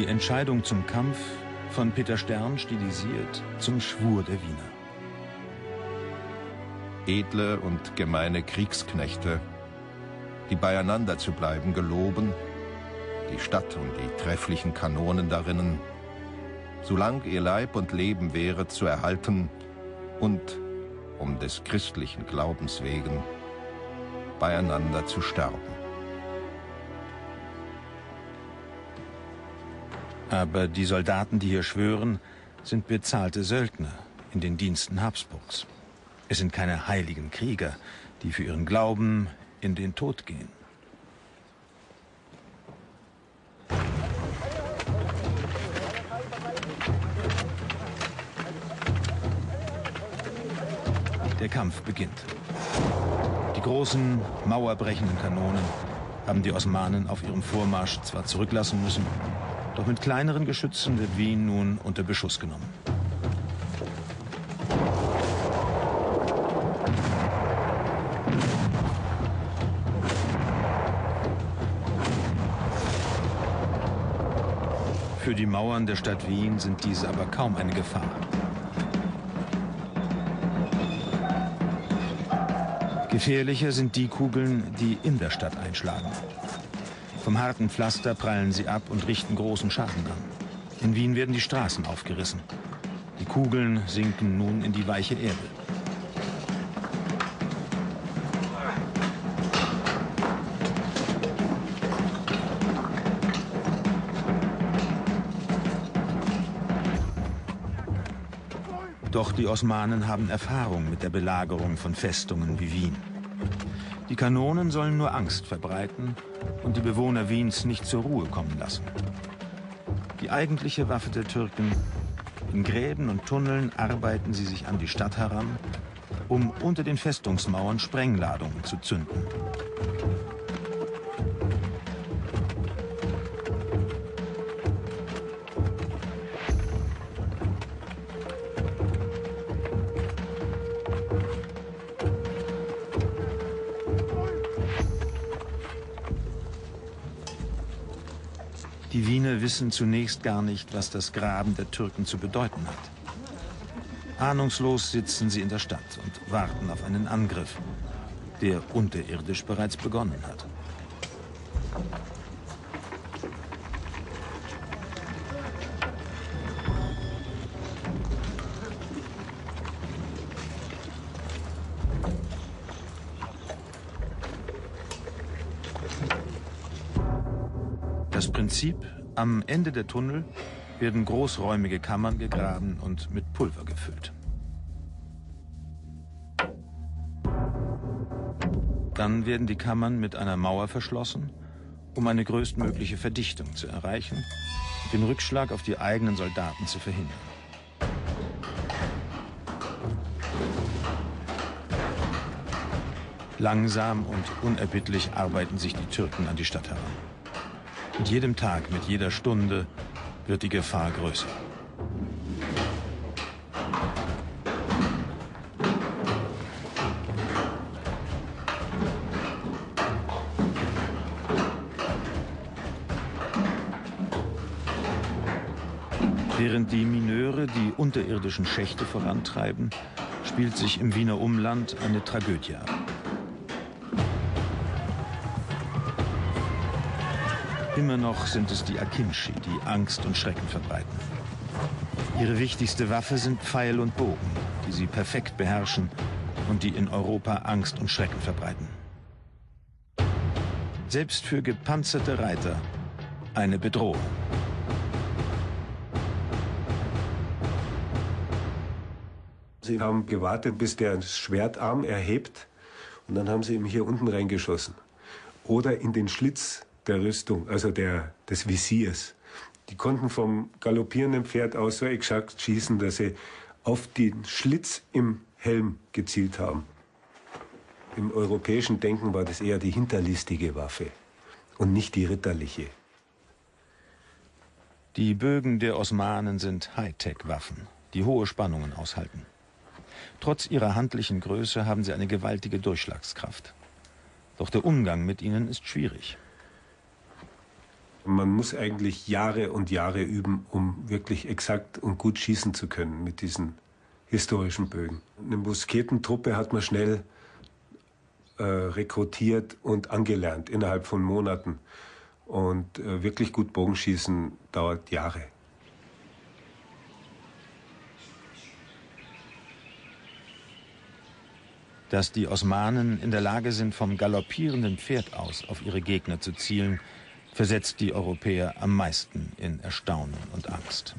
Entscheidung zum Kampf, von Peter Stern stilisiert zum Schwur der Wiener. Edle und gemeine Kriegsknechte, die beieinander zu bleiben geloben, die Stadt und die trefflichen Kanonen darinnen, solang ihr Leib und Leben wäre, zu erhalten und, um des christlichen Glaubens wegen, beieinander zu sterben. Aber die Soldaten, die hier schwören, sind bezahlte Söldner in den Diensten Habsburgs. Es sind keine heiligen Krieger, die für ihren Glauben in den Tod gehen. Der Kampf beginnt. Die großen, mauerbrechenden Kanonen haben die Osmanen auf ihrem Vormarsch zwar zurücklassen müssen, doch mit kleineren Geschützen wird Wien nun unter Beschuss genommen. Für die Mauern der Stadt Wien sind diese aber kaum eine Gefahr. Gefährlicher sind die Kugeln, die in der Stadt einschlagen. Vom harten Pflaster prallen sie ab und richten großen Schaden an. In Wien werden die Straßen aufgerissen. Die Kugeln sinken nun in die weiche Erde. Doch die Osmanen haben Erfahrung mit der Belagerung von Festungen wie Wien. Die Kanonen sollen nur Angst verbreiten und die Bewohner Wiens nicht zur Ruhe kommen lassen. Die eigentliche Waffe der Türken: in Gräben und Tunneln arbeiten sie sich an die Stadt heran, um unter den Festungsmauern Sprengladungen zu zünden. Die Wiener wissen zunächst gar nicht, was das Graben der Türken zu bedeuten hat. Ahnungslos sitzen sie in der Stadt und warten auf einen Angriff, der unterirdisch bereits begonnen hat. Das Prinzip: am Ende der Tunnel werden großräumige Kammern gegraben und mit Pulver gefüllt. Dann werden die Kammern mit einer Mauer verschlossen, um eine größtmögliche Verdichtung zu erreichen und den Rückschlag auf die eigenen Soldaten zu verhindern. Langsam und unerbittlich arbeiten sich die Türken an die Stadt heran. Mit jedem Tag, mit jeder Stunde wird die Gefahr größer. Während die Mineure die unterirdischen Schächte vorantreiben, spielt sich im Wiener Umland eine Tragödie ab. Immer noch sind es die Akinschi, die Angst und Schrecken verbreiten. Ihre wichtigste Waffe sind Pfeil und Bogen, die sie perfekt beherrschen und die in Europa Angst und Schrecken verbreiten. Selbst für gepanzerte Reiter eine Bedrohung. Sie haben gewartet, bis der das Schwertarm erhebt, und dann haben sie ihm hier unten reingeschossen. Oder in den Schlitz der Rüstung, also des Visiers. Die konnten vom galoppierenden Pferd aus so exakt schießen, dass sie auf den Schlitz im Helm gezielt haben. Im europäischen Denken war das eher die hinterlistige Waffe und nicht die ritterliche. Die Bögen der Osmanen sind Hightech-Waffen, die hohe Spannungen aushalten. Trotz ihrer handlichen Größe haben sie eine gewaltige Durchschlagskraft. Doch der Umgang mit ihnen ist schwierig. Man muss eigentlich Jahre und Jahre üben, um wirklich exakt und gut schießen zu können mit diesen historischen Bögen. Eine Musketentruppe hat man schnell rekrutiert und angelernt innerhalb von Monaten. Und wirklich gut Bogenschießen dauert Jahre. Dass die Osmanen in der Lage sind, vom galoppierenden Pferd aus auf ihre Gegner zu zielen, versetzt die Europäer am meisten in Erstaunen und Angst.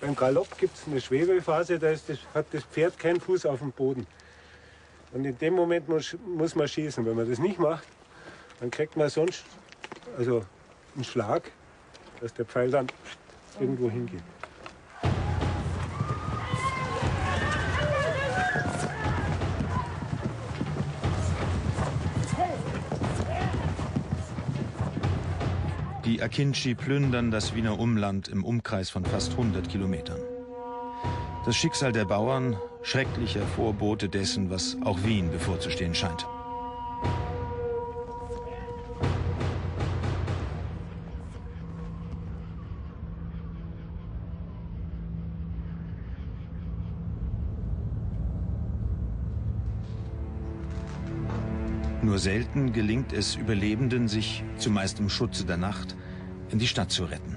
Beim Galopp gibt es eine Schwebephase, da hat das Pferd keinen Fuß auf dem Boden. Und in dem Moment muss man schießen. Wenn man das nicht macht, dann kriegt man sonst einen Schlag, dass der Pfeil dann irgendwo hingeht. Die Akinci plündern das Wiener Umland im Umkreis von fast 100 Kilometern. Das Schicksal der Bauern, schrecklicher Vorbote dessen, was auch Wien bevorzustehen scheint. Nur selten gelingt es Überlebenden, sich, zumeist im Schutze der Nacht, in die Stadt zu retten.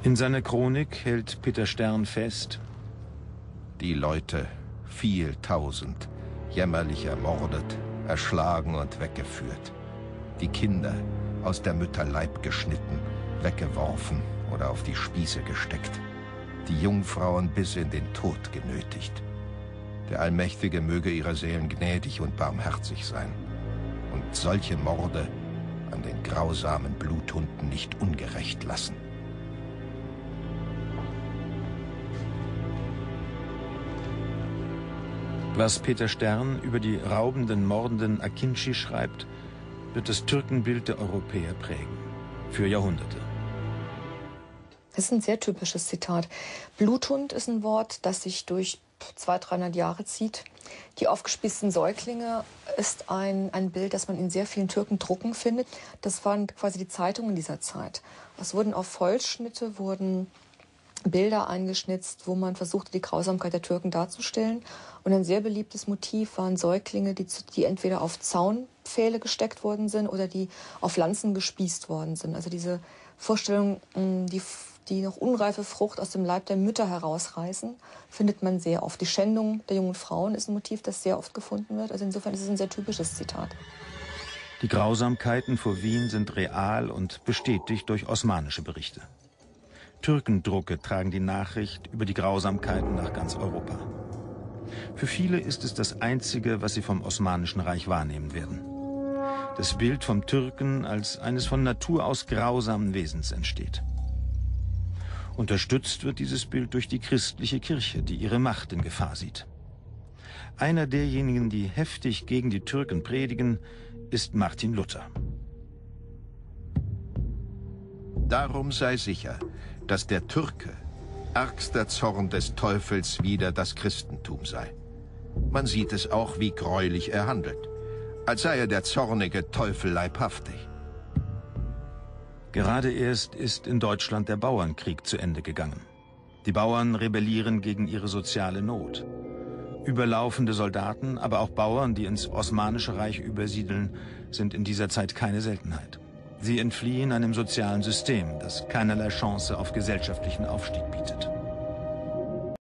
In seiner Chronik hält Peter Stern fest: Die Leute, viel tausend, jämmerlich ermordet, erschlagen und weggeführt. Die Kinder, aus der Mütter Leib geschnitten, weggeworfen oder auf die Spieße gesteckt. Die Jungfrauen bis in den Tod genötigt. Der Allmächtige möge ihrer Seelen gnädig und barmherzig sein und solche Morde an den grausamen Bluthunden nicht ungerecht lassen. Was Peter Stern über die raubenden, mordenden Akinci schreibt, wird das Türkenbild der Europäer prägen. Für Jahrhunderte. Das ist ein sehr typisches Zitat. Bluthund ist ein Wort, das sich durch 200-300 Jahre zieht. Die aufgespießten Säuglinge ist ein Bild, das man in sehr vielen Türkendrucken findet. Das waren quasi die Zeitungen dieser Zeit. Es wurden auf Holzschnitte Bilder eingeschnitzt, wo man versuchte, die Grausamkeit der Türken darzustellen. Und ein sehr beliebtes Motiv waren Säuglinge, die entweder auf Zaunpfähle gesteckt worden sind oder die auf Lanzen gespießt worden sind. Also diese Vorstellung, die noch unreife Frucht aus dem Leib der Mütter herausreißen, findet man sehr oft. Die Schändung der jungen Frauen ist ein Motiv, das sehr oft gefunden wird. Also insofern ist es ein sehr typisches Zitat. Die Grausamkeiten vor Wien sind real und bestätigt durch osmanische Berichte. Türkendrucke tragen die Nachricht über die Grausamkeiten nach ganz Europa. Für viele ist es das Einzige, was sie vom Osmanischen Reich wahrnehmen werden. Das Bild vom Türken als eines von Natur aus grausamen Wesens entsteht. Unterstützt wird dieses Bild durch die christliche Kirche, die ihre Macht in Gefahr sieht. Einer derjenigen, die heftig gegen die Türken predigen, ist Martin Luther. Darum sei sicher, dass der Türke ärgster Zorn des Teufels wider das Christentum sei. Man sieht es auch, wie greulich er handelt, als sei er der zornige Teufel leibhaftig. Gerade erst ist in Deutschland der Bauernkrieg zu Ende gegangen. Die Bauern rebellieren gegen ihre soziale Not. Überlaufende Soldaten, aber auch Bauern, die ins Osmanische Reich übersiedeln, sind in dieser Zeit keine Seltenheit. Sie entfliehen einem sozialen System, das keinerlei Chance auf gesellschaftlichen Aufstieg bietet.